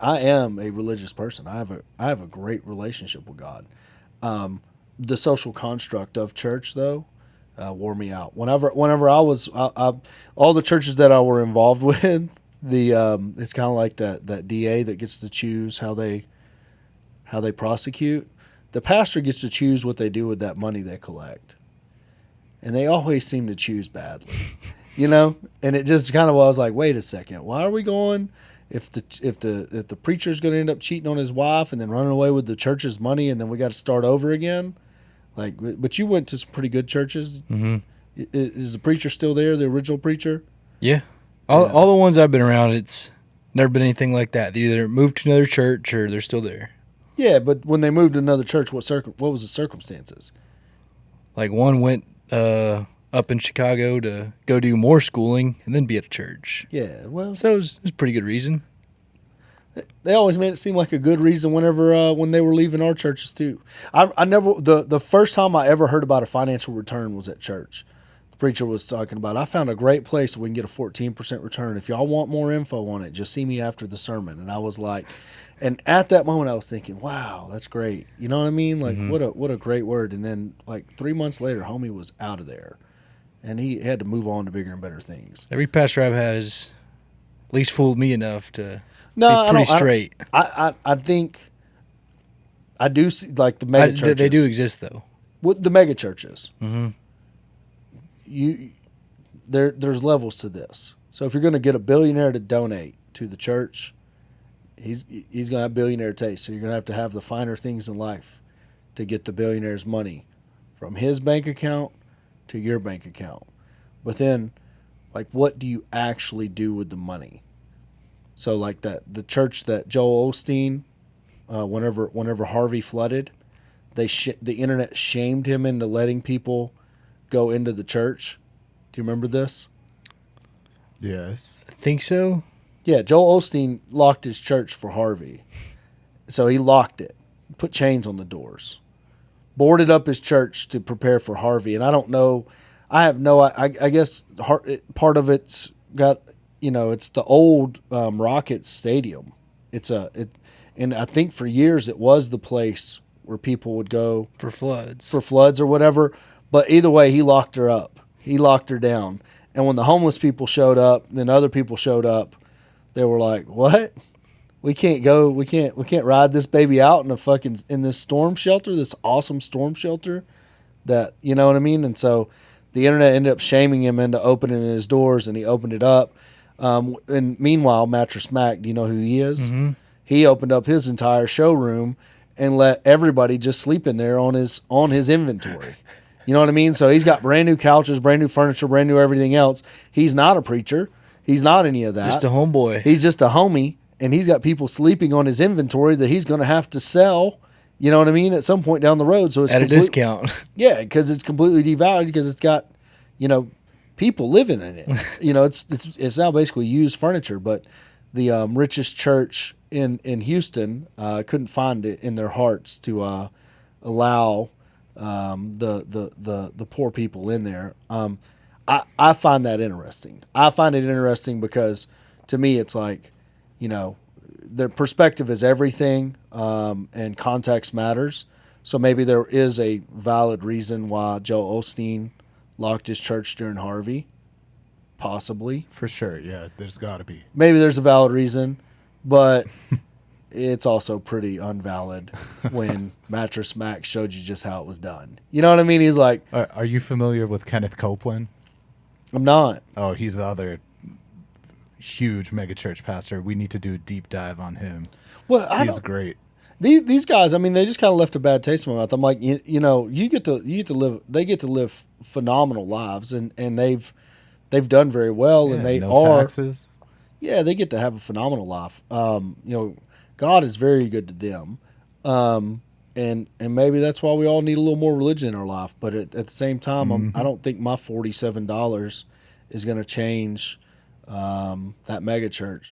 I am a religious person. I have a great relationship with God. The social construct of church, though, wore me out. Whenever all the churches that I were involved with, it's kind of like that DA that gets to choose how they prosecute. The pastor gets to choose what they do with that money they collect, and they always seem to choose badly, you know. And it just kind of was like, wait a second, why are we going? If the preacher's going to end up cheating on his wife and then running away with the church's money, and then we got to start over again, like. But you went to some pretty good churches. Mm-hmm. Is the preacher still there? The original preacher? Yeah. All the ones I've been around, it's never been anything like that. They either moved to another church or they're still there. Yeah, but when they moved to another church, what was the circumstances? Like one went up in Chicago to go do more schooling and then be at a church. Yeah, well, So it was a pretty good reason. they always made it seem like a good reason whenever when they were leaving our churches too. I never the first time I ever heard about a financial return was at church. The preacher was talking about, I found a great place where we can get a 14% return. If y'all want more info on it, just see me after the sermon. And I was like, and at that moment I was thinking, wow, that's great. You know what I mean? Like what a great word. And then like 3 months later, homie was out of there, and he had to move on to bigger and better things. Every pastor I've had has at least fooled me enough to No, be pretty straight. I think I do see like the mega churches. They do exist, though. With the mega churches, Mm-hmm. there's levels to this. So if you're going to get a billionaire to donate to the church, he's going to have billionaire taste. So you're going to have the finer things in life to get the billionaire's money from his bank account to your bank account. But then, like, what do you actually do with the money? So like the church that Joel Osteen, whenever Harvey flooded, the internet shamed him into letting people go into the church. Do you remember this? Yes. I think so. Yeah, Joel Osteen locked his church for Harvey. So he locked it, put chains on the doors, boarded up his church to prepare for Harvey. And I don't know, I guess part of it's got, it's the old Rockets Stadium. And I think for years it was the place where people would go For floods. or whatever. But either way, he locked her up. He locked her down. And when the homeless people showed up, then other people showed up. They were like, "What? We can't go. We can't ride this baby out in this storm shelter, this awesome storm shelter." That, you know what I mean? And so the internet ended up shaming him into opening his doors, and he opened it up. And meanwhile, Mattress Mac, do you know who he is? Mm-hmm. He opened up his entire showroom and let everybody just sleep in there on his inventory. You know what I mean? So he's got brand new couches, brand new furniture, brand new everything else. He's not a preacher. He's not any of that. Just a homeboy. He's just a homie, and he's got people sleeping on his inventory that he's going to have to sell. You know what I mean? At some point down the road, so it's At a discount. Yeah, because it's completely devalued because it's got, people living in it. It's now basically used furniture. But the richest church in Houston couldn't find it in their hearts to allow the poor people in there. I find that interesting. I find it interesting because to me it's like, their perspective is everything, and context matters. So maybe there is a valid reason why Joel Osteen locked his church during Harvey. Possibly. For sure, yeah. There's got to be. Maybe there's a valid reason, but it's also pretty unvalid when Mattress Mac showed you just how it was done. You know what I mean? He's like... Are you familiar with Kenneth Copeland? I'm not. Oh, he's the other huge megachurch pastor. We need to do a deep dive on him. Well, he's great. These guys, I mean, they just kind of left a bad taste in my mouth. I'm like, you get to live. They get to live phenomenal lives, and they've done very well, Yeah, and they no are. taxes. Yeah, they get to have a phenomenal life. God is very good to them, and maybe that's why we all need a little more religion in our life. But at the same time, I don't think my $47 is going to change that mega church.